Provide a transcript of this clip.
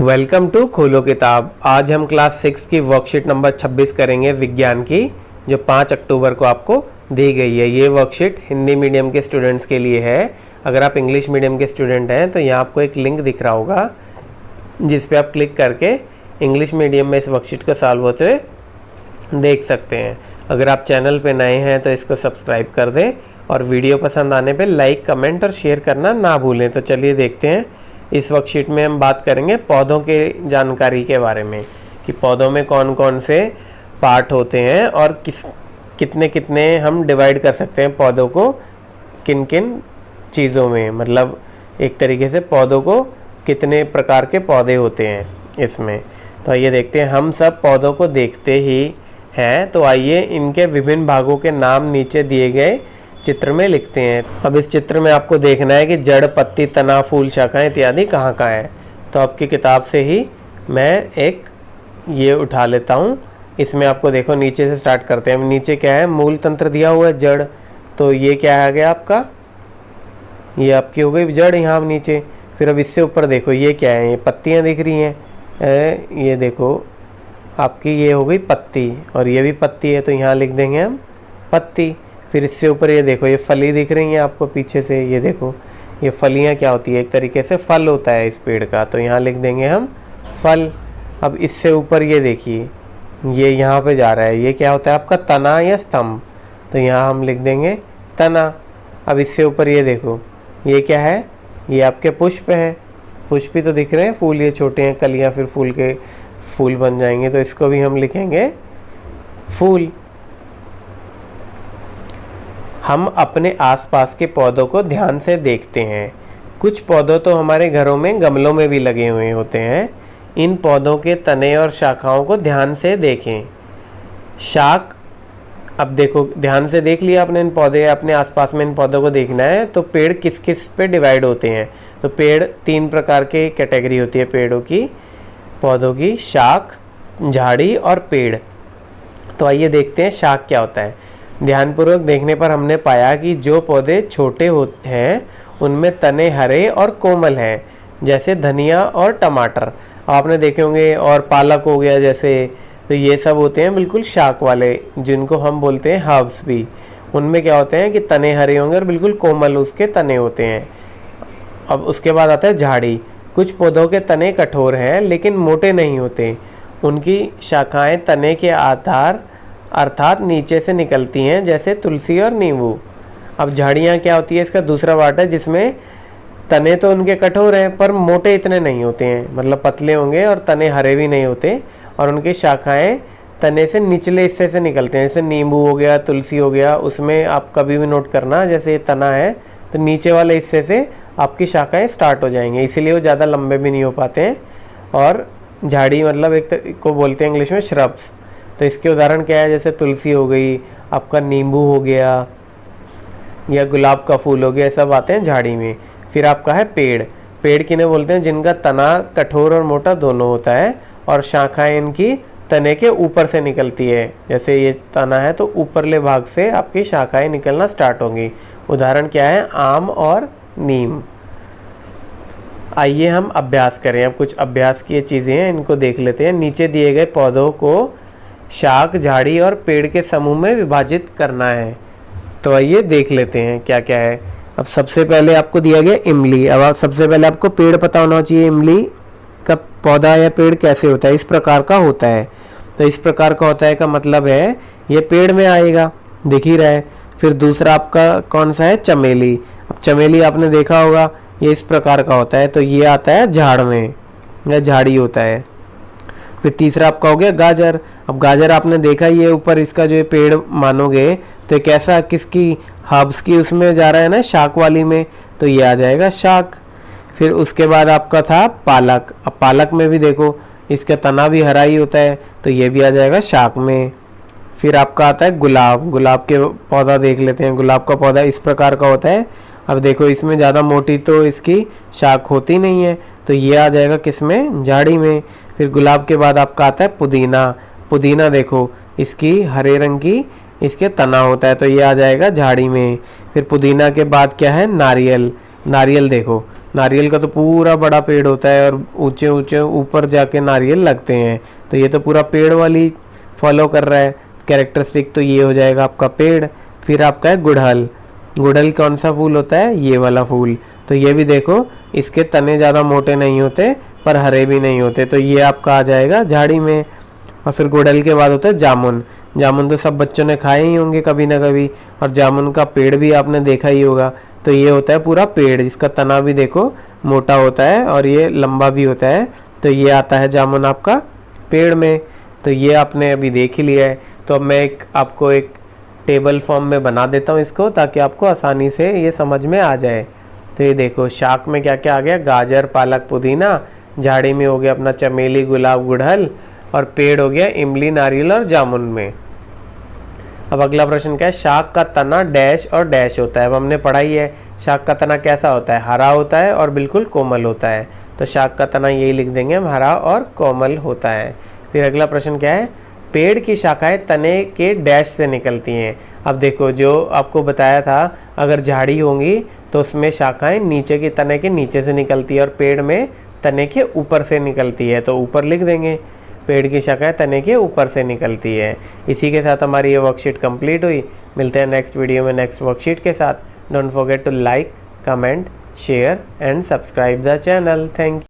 Welcome to खोलो किताब। आज हम क्लास 6 की वर्कशीट नंबर 26 करेंगे विज्ञान की, जो 5 अक्टूबर को आपको दी गई है। ये वर्कशीट हिंदी मीडियम के स्टूडेंट्स के लिए है। अगर आप इंग्लिश मीडियम के स्टूडेंट हैं तो यहाँ आपको एक लिंक दिख रहा होगा जिस पे आप क्लिक करके इंग्लिश मीडियम में इस वर्कशीट को सॉल्व होते हुए देख सकते हैं। अगर आप चैनल पे नए हैं तो इसको सब्सक्राइब कर दें और वीडियो पसंद आने पे लाइक, कमेंट और शेयर करना ना भूलें। तो चलिए देखते हैं। इस वर्कशीट में हम बात करेंगे पौधों के जानकारी के बारे में कि पौधों में कौन कौन से पार्ट होते हैं और कितने कितने हम डिवाइड कर सकते हैं पौधों को किन किन चीज़ों में। मतलब एक तरीके से पौधों को कितने प्रकार के पौधे होते हैं इसमें। तो आइए देखते हैं। हम सब पौधों को देखते ही हैं, तो आइए इनके विभिन्न भागों के नाम नीचे दिए गए चित्र में लिखते हैं। अब इस चित्र में आपको देखना है कि जड़, पत्ती, तना, फूल, शाखाएं इत्यादि कहाँ कहाँ है। तो आपकी किताब से ही मैं एक ये उठा लेता हूँ। इसमें आपको देखो नीचे से स्टार्ट करते हैं। नीचे क्या है, मूल तंत्र दिया हुआ है जड़। तो ये क्या आ गया आपका, ये आपकी हो गई जड़ यहाँ नीचे। फिर अब इससे ऊपर देखो ये क्या है, ये पत्तियाँ दिख रही हैं। ये देखो आपकी ये हो गई पत्ती और ये भी पत्ती है, तो यहाँ लिख देंगे हम पत्ती। फिर इससे ऊपर ये देखो ये फली दिख रही है आपको पीछे से। ये देखो ये फलियाँ क्या होती है, एक तरीके से फल होता है इस पेड़ का, तो यहाँ लिख देंगे हम फल। अब इससे ऊपर ये देखिए ये यहाँ पे जा रहा है, ये क्या होता है आपका तना या स्तंभ, तो यहाँ हम लिख देंगे तना। अब इससे ऊपर ये देखो ये क्या है, ये आपके पुष्प हैं। पुष्प ही तो दिख रहे हैं, फूल ये छोटे हैं, कलियाँ फिर फूल के फूल बन जाएंगे, तो इसको भी हम लिखेंगे फूल। हम अपने आसपास के पौधों को ध्यान से देखते हैं। कुछ पौधों तो हमारे घरों में गमलों में भी लगे हुए होते हैं। इन पौधों के तने और शाखाओं को ध्यान से देखें। शाख, अब देखो ध्यान से देख लिया आपने इन पौधे, अपने आसपास में इन पौधों को देखना है। तो पेड़ किस किस पे डिवाइड होते हैं, तो पेड़ 3 प्रकार के कैटेगरी होती है पेड़ों की, पौधों की, शाख, झाड़ी और पेड़। तो आइए देखते हैं शाख क्या होता है। ध्यानपूर्वक देखने पर हमने पाया कि जो पौधे छोटे होते हैं उनमें तने हरे और कोमल हैं, जैसे धनिया और टमाटर आपने देखे होंगे, और पालक हो गया जैसे। तो ये सब होते हैं बिल्कुल शाख वाले, जिनको हम बोलते हैं हर्ब्स भी। उनमें क्या होते हैं कि तने हरे होंगे और बिल्कुल कोमल उसके तने होते हैं। अब उसके बाद आता है झाड़ी। कुछ पौधों के तने कठोर हैं लेकिन मोटे नहीं होते। उनकी शाखाएं तने के आधार अर्थात नीचे से निकलती हैं, जैसे तुलसी और नींबू। अब झाड़ियाँ क्या होती है, इसका दूसरा पार्ट है जिसमें तने तो उनके कठोर हैं पर मोटे इतने नहीं होते हैं, मतलब पतले होंगे और तने हरे भी नहीं होते, और उनकी शाखाएं तने से निचले हिस्से से निकलते हैं। जैसे नींबू हो गया, तुलसी हो गया, उसमें आप कभी भी नोट करना जैसे तना है तो नीचे वाले हिस्से से आपकी शाखाएँ स्टार्ट हो जाएंगी, इसीलिए वो ज़्यादा लंबे भी नहीं हो पाते हैं। और झाड़ी मतलब एक को बोलते हैं इंग्लिश में श्रब्स। तो इसके उदाहरण क्या है, जैसे तुलसी हो गई, आपका नींबू हो गया या गुलाब का फूल हो गया, सब आते हैं झाड़ी में। फिर आपका है पेड़। पेड़ किन्हें बोलते हैं, जिनका तना कठोर और मोटा दोनों होता है और शाखाएं इनकी तने के ऊपर से निकलती है। जैसे ये तना है तो ऊपरले भाग से आपकी शाखाएं निकलना स्टार्ट होंगी। उदाहरण क्या है, आम और नीम। आइए हम अभ्यास करें। अब कुछ अभ्यास की चीज़ें हैं, इनको देख लेते हैं। नीचे दिए गए पौधों को शाख, झाड़ी और पेड़ के समूह में विभाजित करना है। तो आइए देख लेते हैं क्या क्या है। अब सबसे पहले आपको दिया गया इमली। अब सबसे पहले आपको पेड़ पता होना चाहिए, इमली का पौधा या पेड़ कैसे होता है। इस प्रकार का होता है। तो इस प्रकार का होता है का मतलब है ये पेड़ में आएगा, दिख ही रहा है। फिर दूसरा आपका कौन सा है, चमेली। अब चमेली आपने देखा होगा, ये इस प्रकार का होता है, तो ये आता है झाड़ में या झाड़ी होता है। फिर तीसरा आपका हो गया गाजर। अब गाजर आपने देखा ये ऊपर इसका जो पेड़ मानोगे तो एक ऐसा किसकी, हर्ब्स की उसमें जा रहा है ना, शाख वाली में, तो ये आ जाएगा शाख। फिर उसके बाद आपका था पालक। अब पालक में भी देखो इसका तना भी हरा ही होता है, तो ये भी आ जाएगा शाख में। फिर आपका आता है गुलाब। गुलाब के पौधा देख लेते हैं। गुलाब का पौधा इस प्रकार का होता है। अब देखो इसमें ज़्यादा मोटी तो इसकी शाख होती नहीं है, तो ये आ जाएगा किसमें, झाड़ी में। फिर गुलाब के बाद आपका आता है पुदीना। पुदीना देखो इसकी हरे रंग की इसके तना होता है, तो ये आ जाएगा झाड़ी में। फिर पुदीना के बाद क्या है, नारियल। नारियल देखो, नारियल का तो पूरा बड़ा पेड़ होता है और ऊंचे ऊंचे ऊपर जाके नारियल लगते हैं। तो ये तो पूरा पेड़ वाली फॉलो कर रहा है कैरेक्टरिस्टिक। तो ये हो जाएगा आपका पेड़। फिर आपका है गुड़हल। गुड़हल कौन सा फूल होता है? ये वाला फूल। तो ये भी देखो, इसके तने ज़्यादा मोटे नहीं होते पर हरे भी नहीं होते, तो ये आपका आ जाएगा झाड़ी में। और फिर गुड़हल के बाद होता है जामुन। जामुन तो सब बच्चों ने खाए ही होंगे कभी ना कभी, और जामुन का पेड़ भी आपने देखा ही होगा। तो ये होता है पूरा पेड़, जिसका तना भी देखो मोटा होता है और ये लंबा भी होता है। तो ये आता है जामुन आपका पेड़ में। तो ये आपने अभी देख ही लिया है। तो अब मैं आपको एक टेबल फॉर्म में बना देता हूँ इसको, ताकि आपको आसानी से ये समझ में आ जाए। तो ये देखो, शाक में क्या क्या आ गया? गाजर, पालक, पुदीना। झाड़ी में हो गया अपना चमेली, गुलाब, गुड़हल। और पेड़ हो गया इमली, नारियल और जामुन में। अब अगला प्रश्न क्या है? शाक का तना डैश और डैश होता है। अब हमने पढ़ा ही है शाक का तना कैसा होता है, हरा होता है और बिल्कुल कोमल होता है। तो शाक का तना यही लिख देंगे हम, हरा और कोमल होता है। फिर अगला प्रश्न क्या है? पेड़ की शाखाएं तने के डैश से निकलती हैं। अब देखो, जो आपको बताया था, अगर झाड़ी होंगी तो उसमें शाखाएं नीचे के तने के नीचे से निकलती है और पेड़ में तने के ऊपर से निकलती है। तो ऊपर लिख देंगे, पेड़ की शाखाएं तने के ऊपर से निकलती है। इसी के साथ हमारी ये वर्कशीट कंप्लीट हुई। मिलते हैं नेक्स्ट वीडियो में नेक्स्ट वर्कशीट के साथ। Don't forget to like, comment, share and subscribe the channel. Thank you.